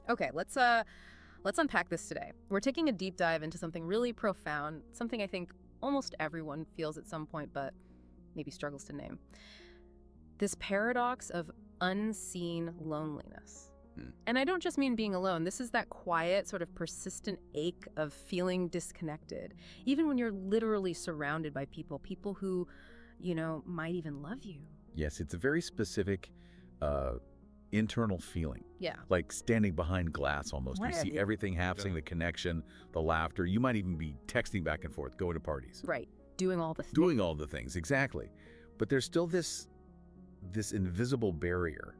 Okay, let's unpack this today. We're taking a deep dive into something really profound, something I think almost everyone feels at some point, but maybe struggles to name. This paradox of unseen loneliness. And I don't just mean being alone. This is that quiet, sort of persistent ache of feeling disconnected, even when you're literally surrounded by people who, might even love you. Yes, it's a very specific internal feeling. Yeah. Like standing behind glass almost. Right. You see everything happening, the connection, the laughter. You might even be texting back and forth, going to parties. Right. Doing all the things. Doing all the things, exactly. But there's still this invisible barrier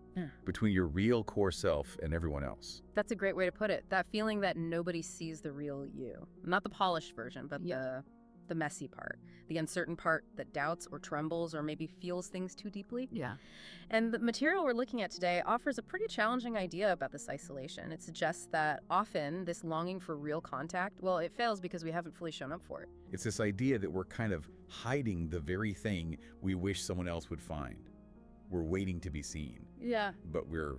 between your real core self and everyone else. That's a great way to put it. That feeling that nobody sees the real you. Not the polished version, but the messy part. The uncertain part that doubts or trembles or maybe feels things too deeply. Yeah. And the material we're looking at today offers a pretty challenging idea about this isolation. It suggests that often this longing for real contact, well, it fails because we haven't fully shown up for it. It's this idea that we're kind of hiding the very thing we wish someone else would find. We're waiting to be seen. Yeah. But we're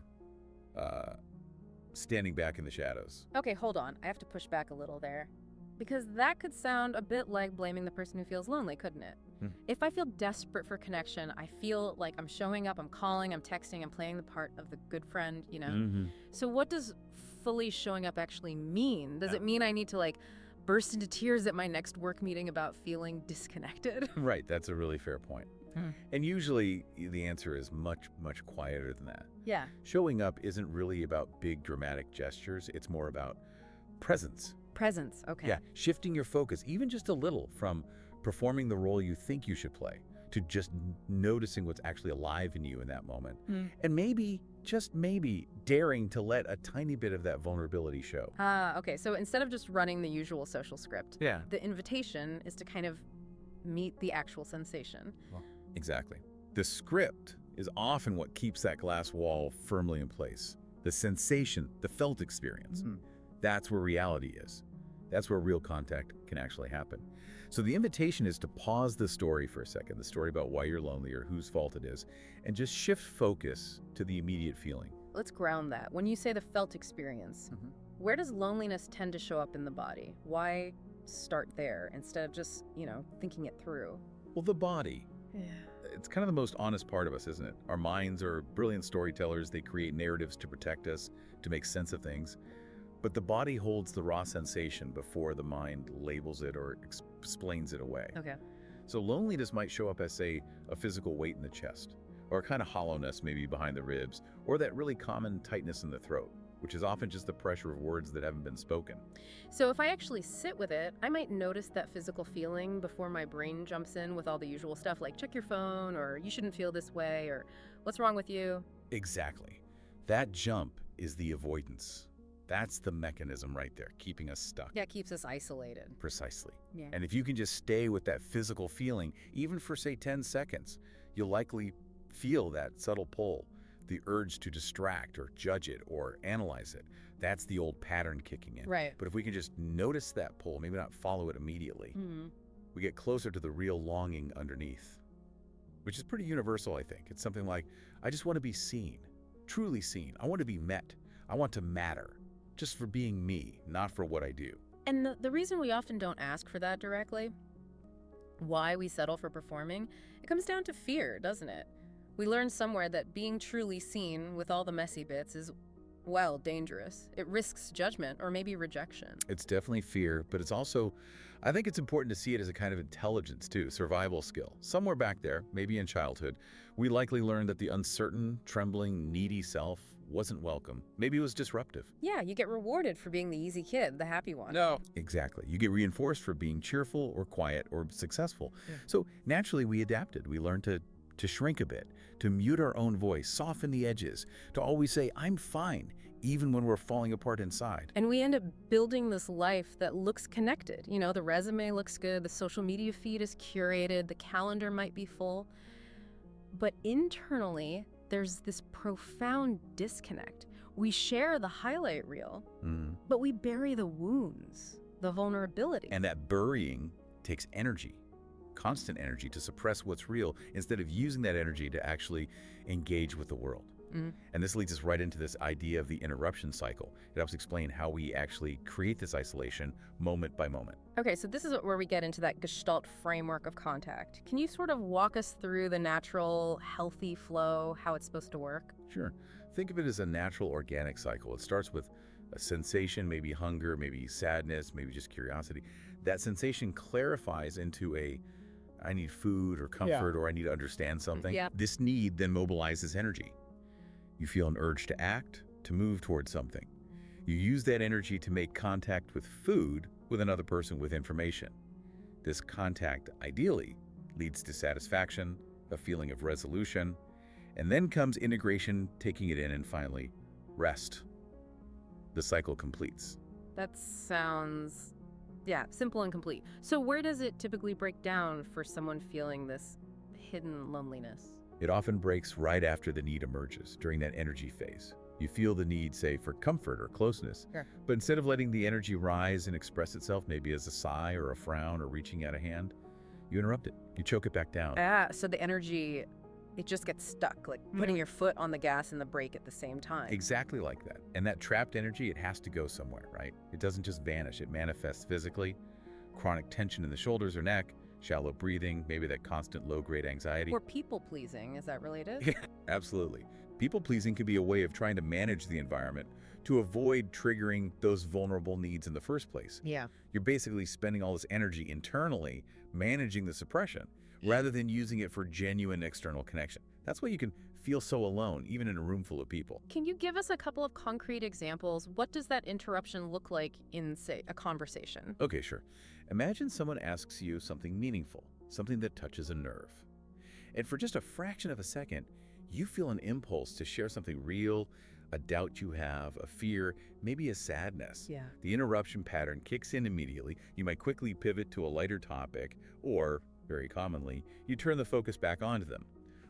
standing back in the shadows. Okay, hold on. I have to push back a little there. Because that could sound a bit like blaming the person who feels lonely, couldn't it? If I feel desperate for connection, I feel like I'm showing up, I'm calling, I'm texting, I'm playing the part of the good friend, So what does fully showing up actually mean? Does it mean I need to burst into tears at my next work meeting about feeling disconnected? Right, that's a really fair point. And usually the answer is much, much quieter than that. Yeah. Showing up isn't really about big dramatic gestures. It's more about presence. Presence, okay. Yeah, shifting your focus even just a little from performing the role you think you should play to just noticing what's actually alive in you in that moment. And maybe, just maybe, daring to let a tiny bit of that vulnerability show. Okay, so instead of just running the usual social script, the invitation is to kind of meet the actual sensation. Well, exactly. The script is often what keeps that glass wall firmly in place. The sensation, the felt experience. That's where reality is. That's where real contact can actually happen. So the invitation is to pause the story for a second, the story about why you're lonely or whose fault it is, and just shift focus to the immediate feeling. Let's ground that. When you say the felt experience, where does loneliness tend to show up in the body? Why start there instead of just, thinking it through? Well, the body. Yeah. It's kind of the most honest part of us, isn't it? Our minds are brilliant storytellers. They create narratives to protect us, to make sense of things. But the body holds the raw sensation before the mind labels it or explains it away. Okay. So loneliness might show up as, say, a physical weight in the chest, or a kind of hollowness maybe behind the ribs, or that really common tightness in the throat, which is often just the pressure of words that haven't been spoken. So if I actually sit with it, I might notice that physical feeling before my brain jumps in with all the usual stuff like check your phone, or you shouldn't feel this way, or what's wrong with you? Exactly. That jump is the avoidance. That's the mechanism right there, keeping us stuck. Yeah, it keeps us isolated. Precisely. Yeah. And if you can just stay with that physical feeling, even for, say, 10 seconds, you'll likely feel that subtle pull, the urge to distract or judge it or analyze it. That's the old pattern kicking in. Right. But if we can just notice that pull, maybe not follow it immediately, we get closer to the real longing underneath, which is pretty universal, I think. It's something like, I just want to be seen, truly seen. I want to be met. I want to matter. Just for being me, not for what I do. And the reason we often don't ask for that directly, why we settle for performing, it comes down to fear, doesn't it? We learned somewhere that being truly seen with all the messy bits is, well, dangerous. It risks judgment or maybe rejection. It's definitely fear, but it's also, I think it's important to see it as a kind of intelligence too, survival skill. Somewhere back there, maybe in childhood, we likely learned that the uncertain, trembling, needy self wasn't welcome. Maybe it was disruptive. Yeah, you get rewarded for being the easy kid, the happy one. No. Exactly. You get reinforced for being cheerful or quiet or successful. So naturally we adapted. We learned to shrink a bit, to mute our own voice, soften the edges, to always say, I'm fine, even when we're falling apart inside. And we end up building this life that looks connected. The resume looks good, the social media feed is curated, the calendar might be full. But internally, there's this profound disconnect. We share the highlight reel, but we bury the wounds, the vulnerability. And that burying takes energy, constant energy to suppress what's real instead of using that energy to actually engage with the world. Mm. And this leads us right into this idea of the interruption cycle. It helps explain how we actually create this isolation moment by moment. Okay, so this is where we get into that Gestalt framework of contact. Can you sort of walk us through the natural, healthy flow, how it's supposed to work? Sure. Think of it as a natural organic cycle. It starts with a sensation, maybe hunger, maybe sadness, maybe just curiosity. That sensation clarifies into a I need food or comfort or I need to understand something. Yeah. This need then mobilizes energy. You feel an urge to act, to move towards something. You use that energy to make contact with food with another person with information. This contact, ideally, leads to satisfaction, a feeling of resolution, and then comes integration, taking it in, and finally, rest. The cycle completes. That sounds, yeah, simple and complete. So where does it typically break down for someone feeling this hidden loneliness? It often breaks right after the need emerges, during that energy phase. You feel the need, say, for comfort or closeness, Sure. but instead of letting the energy rise and express itself, maybe as a sigh or a frown or reaching out a hand, you interrupt it. You choke it back down. So the energy, it just gets stuck, like putting your foot on the gas and the brake at the same time. Exactly like that. And that trapped energy, it has to go somewhere, right? It doesn't just vanish. It manifests physically. Chronic tension in the shoulders or neck, shallow breathing, maybe that constant low-grade anxiety. Or people-pleasing, is that related? Yeah, absolutely. People-pleasing can be a way of trying to manage the environment to avoid triggering those vulnerable needs in the first place. Yeah. You're basically spending all this energy internally managing the suppression rather than using it for genuine external connection. That's why you can feel so alone, even in a room full of people. Can you give us a couple of concrete examples? What does that interruption look like in, say, a conversation? Okay, sure. Imagine someone asks you something meaningful, something that touches a nerve. And for just a fraction of a second, you feel an impulse to share something real, a doubt you have, a fear, maybe a sadness. Yeah. The interruption pattern kicks in immediately. You might quickly pivot to a lighter topic, or, very commonly, you turn the focus back onto them.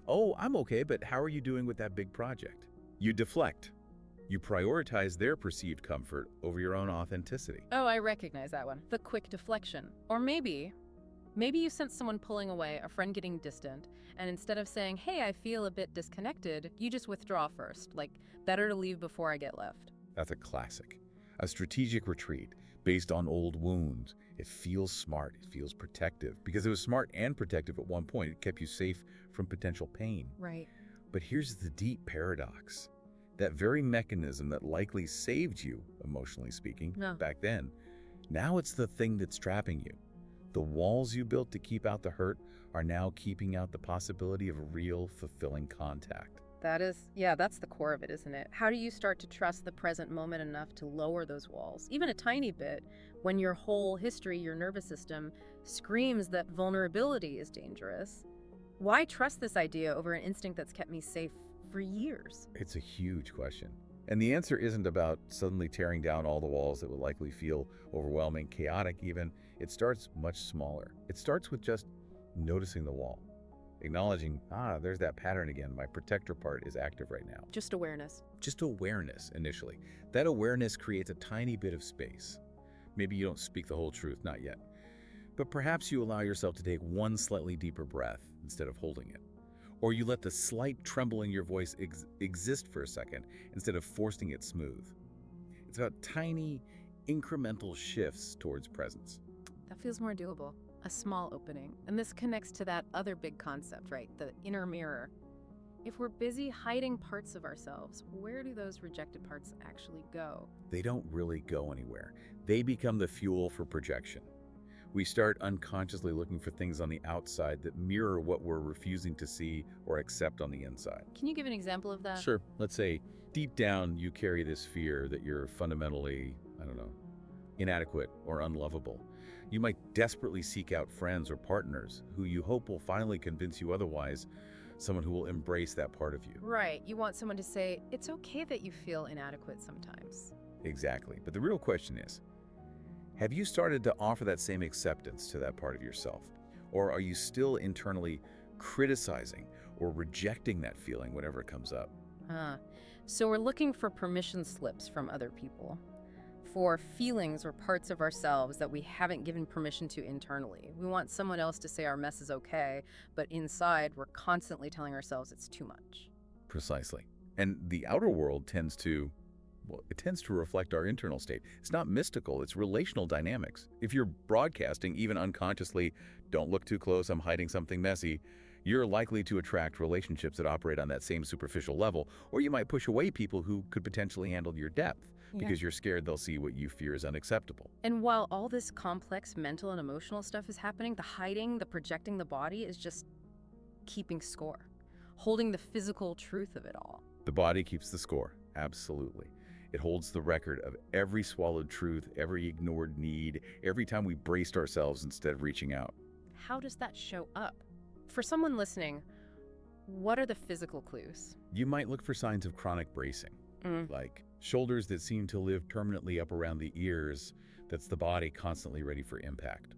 Oh, I'm okay, but how are you doing with that big project? You deflect. You prioritize their perceived comfort over your own authenticity. Oh, I recognize that one. The quick deflection. Or maybe you sense someone pulling away, a friend getting distant, and instead of saying, hey, I feel a bit disconnected, you just withdraw first. Like, better to leave before I get left. That's a classic. A strategic retreat based on old wounds. It feels smart. It feels protective. Because it was smart and protective at one point. It kept you safe from potential pain. Right. But here's the deep paradox. That very mechanism that likely saved you, emotionally speaking, back then, now it's the thing that's trapping you. The walls you built to keep out the hurt are now keeping out the possibility of a real, fulfilling contact. That's the core of it, isn't it? How do you start to trust the present moment enough to lower those walls, even a tiny bit, when your whole history, your nervous system, screams that vulnerability is dangerous? Why trust this idea over an instinct that's kept me safe for years? It's a huge question. And the answer isn't about suddenly tearing down all the walls that would likely feel overwhelming, chaotic even. It starts much smaller. It starts with just noticing the wall. Acknowledging, there's that pattern again. My protector part is active right now. Just awareness. Just awareness initially. That awareness creates a tiny bit of space. Maybe you don't speak the whole truth, not yet. But perhaps you allow yourself to take one slightly deeper breath instead of holding it. Or you let the slight tremble in your voice exist for a second instead of forcing it smooth. It's about tiny, incremental shifts towards presence. That feels more doable. A small opening. And this connects to that other big concept, right? The inner mirror. If we're busy hiding parts of ourselves, where do those rejected parts actually go? They don't really go anywhere. They become the fuel for projection. We start unconsciously looking for things on the outside that mirror what we're refusing to see or accept on the inside. Can you give an example of that? Sure. Let's say deep down you carry this fear that you're fundamentally, inadequate or unlovable. You might desperately seek out friends or partners who you hope will finally convince you otherwise, someone who will embrace that part of you. Right. You want someone to say, it's okay that you feel inadequate sometimes. Exactly. But the real question is, have you started to offer that same acceptance to that part of yourself? Or are you still internally criticizing or rejecting that feeling whenever it comes up? So we're looking for permission slips from other people, for feelings or parts of ourselves that we haven't given permission to internally. We want someone else to say our mess is okay, but inside we're constantly telling ourselves it's too much. Precisely. And the outer world tends to, well, it tends to reflect our internal state. It's not mystical, it's relational dynamics. If you're broadcasting, even unconsciously, don't look too close, I'm hiding something messy, you're likely to attract relationships that operate on that same superficial level, or you might push away people who could potentially handle your depth because you're scared they'll see what you fear is unacceptable. And while all this complex mental and emotional stuff is happening, the hiding, the projecting the body is just keeping score, holding the physical truth of it all. The body keeps the score, absolutely. It holds the record of every swallowed truth, every ignored need, every time we braced ourselves instead of reaching out. How does that show up? For someone listening, what are the physical clues? You might look for signs of chronic bracing, like shoulders that seem to live permanently up around the ears, that's the body constantly ready for impact.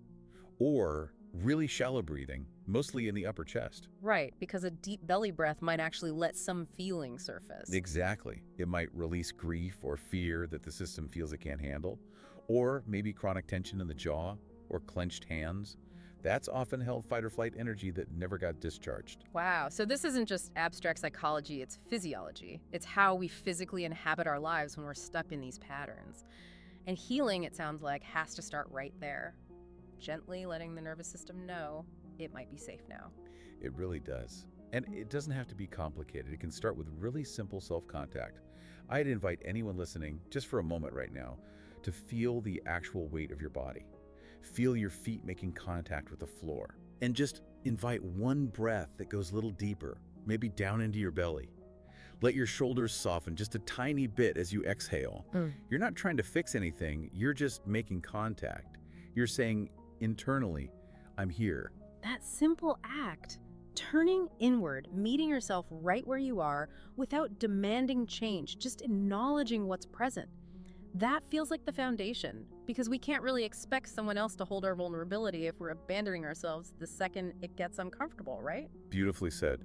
Or really shallow breathing, mostly in the upper chest. Right, because a deep belly breath might actually let some feeling surface. Exactly. It might release grief or fear that the system feels it can't handle, or maybe chronic tension in the jaw or clenched hands. That's often held fight or flight energy that never got discharged. Wow, so this isn't just abstract psychology, it's physiology. It's how we physically inhabit our lives when we're stuck in these patterns. And healing, it sounds like, has to start right there. Gently letting the nervous system know it might be safe now. It really does. And it doesn't have to be complicated. It can start with really simple self-contact. I'd invite anyone listening, just for a moment right now, to feel the actual weight of your body. Feel your feet making contact with the floor. And just invite one breath that goes a little deeper, maybe down into your belly. Let your shoulders soften just a tiny bit as you exhale. You're not trying to fix anything, you're just making contact. You're saying internally, I'm here. That simple act, turning inward, meeting yourself right where you are without demanding change, just acknowledging what's present. That feels like the foundation, because we can't really expect someone else to hold our vulnerability if we're abandoning ourselves the second it gets uncomfortable, right? Beautifully said.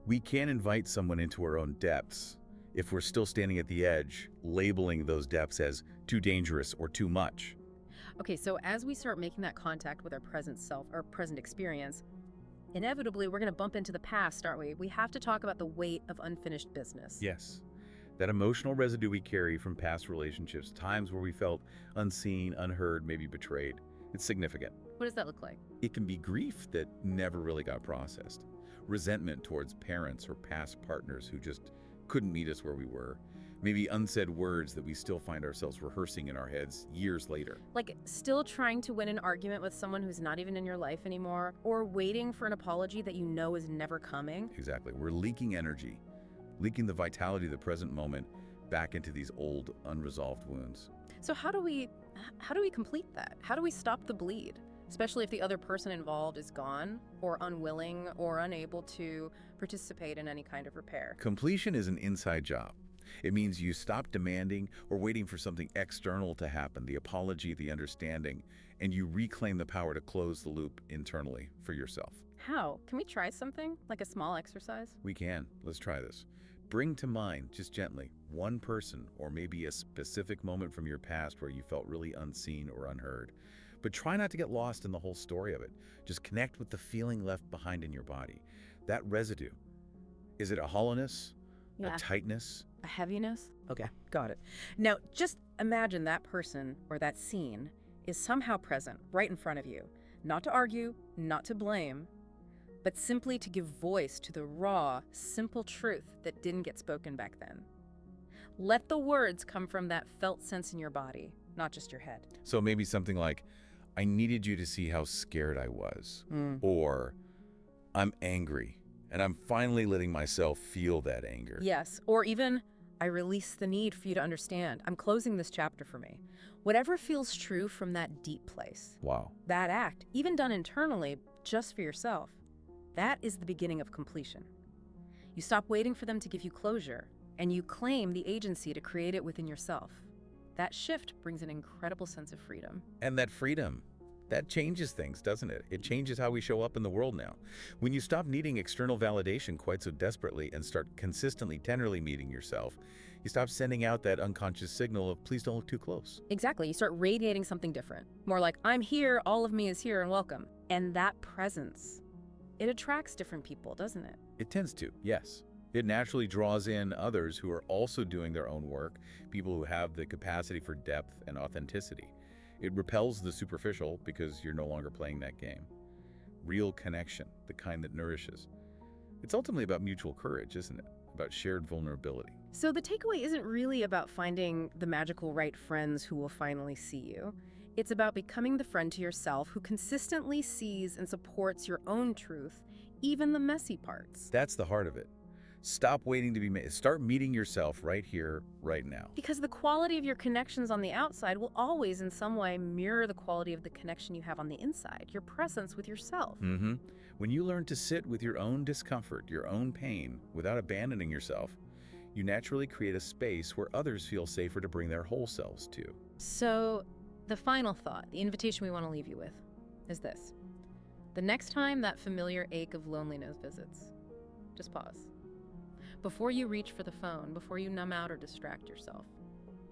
We can't invite someone into our own depths if we're still standing at the edge, labeling those depths as too dangerous or too much. Okay, so as we start making that contact with our present self, our present experience, inevitably we're going to bump into the past, aren't we? We have to talk about the weight of unfinished business. Yes. That emotional residue we carry from past relationships, times where we felt unseen, unheard, maybe betrayed. It's significant. What does that look like? It can be grief that never really got processed, resentment towards parents or past partners who just couldn't meet us where we were, maybe unsaid words that we still find ourselves rehearsing in our heads years later. Like still trying to win an argument with someone who's not even in your life anymore, or waiting for an apology that you know is never coming. Exactly. We're leaking energy, leaking the vitality of the present moment back into these old, unresolved wounds. So how do we complete that? How do we stop the bleed? Especially if the other person involved is gone, or unwilling, or unable to participate in any kind of repair. Completion is an inside job. It means you stop demanding or waiting for something external to happen, the apology, the understanding, and you reclaim the power to close the loop internally for yourself. How? Can we try something? Like a small exercise? We can. Let's try this. Bring to mind, just gently, one person or maybe a specific moment from your past where you felt really unseen or unheard. But try not to get lost in the whole story of it. Just connect with the feeling left behind in your body. That residue. Is it a hollowness? Yeah. A tightness? A heaviness? Okay, got it. Now, just imagine that person or that scene is somehow present right in front of you. Not to argue, not to blame, but simply to give voice to the raw, simple truth that didn't get spoken back then. Let the words come from that felt sense in your body, not just your head. So maybe something like, I needed you to see how scared I was. Or, I'm angry, and I'm finally letting myself feel that anger. Yes, or even, I release the need for you to understand. I'm closing this chapter for me. Whatever feels true from that deep place. Wow. That act, even done internally, just for yourself, that is the beginning of completion. You stop waiting for them to give you closure, and you claim the agency to create it within yourself. That shift brings an incredible sense of freedom. And that freedom, that changes things, doesn't it? It changes how we show up in the world now. When you stop needing external validation quite so desperately and start consistently, tenderly meeting yourself, you stop sending out that unconscious signal of please don't look too close. Exactly. You start radiating something different. More like, I'm here, all of me is here, and welcome. And that presence, it attracts different people, doesn't it? It tends to, yes. It naturally draws in others who are also doing their own work, people who have the capacity for depth and authenticity. It repels the superficial because you're no longer playing that game. Real connection, the kind that nourishes. It's ultimately about mutual courage, isn't it? About shared vulnerability. So the takeaway isn't really about finding the magical right friends who will finally see you. It's about becoming the friend to yourself who consistently sees and supports your own truth, even the messy parts. That's the heart of it. Stop waiting to be made. Start meeting yourself right here, right now. Because the quality of your connections on the outside will always in some way mirror the quality of the connection you have on the inside, your presence with yourself. When you learn to sit with your own discomfort, your own pain, without abandoning yourself, you naturally create a space where others feel safer to bring their whole selves to. So the final thought, the invitation we want to leave you with, is this. The next time that familiar ache of loneliness visits, just pause. Before you reach for the phone, before you numb out or distract yourself,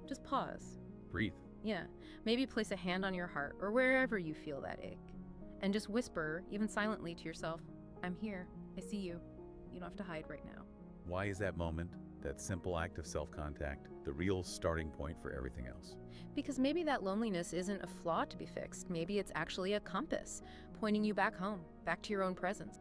just pause. Breathe. Yeah, maybe place a hand on your heart or wherever you feel that ache. And just whisper, even silently to yourself, I'm here, I see you. You don't have to hide right now. Why is that moment, that simple act of self-contact, the real starting point for everything else? Because maybe that loneliness isn't a flaw to be fixed. Maybe it's actually a compass, pointing you back home, back to your own presence.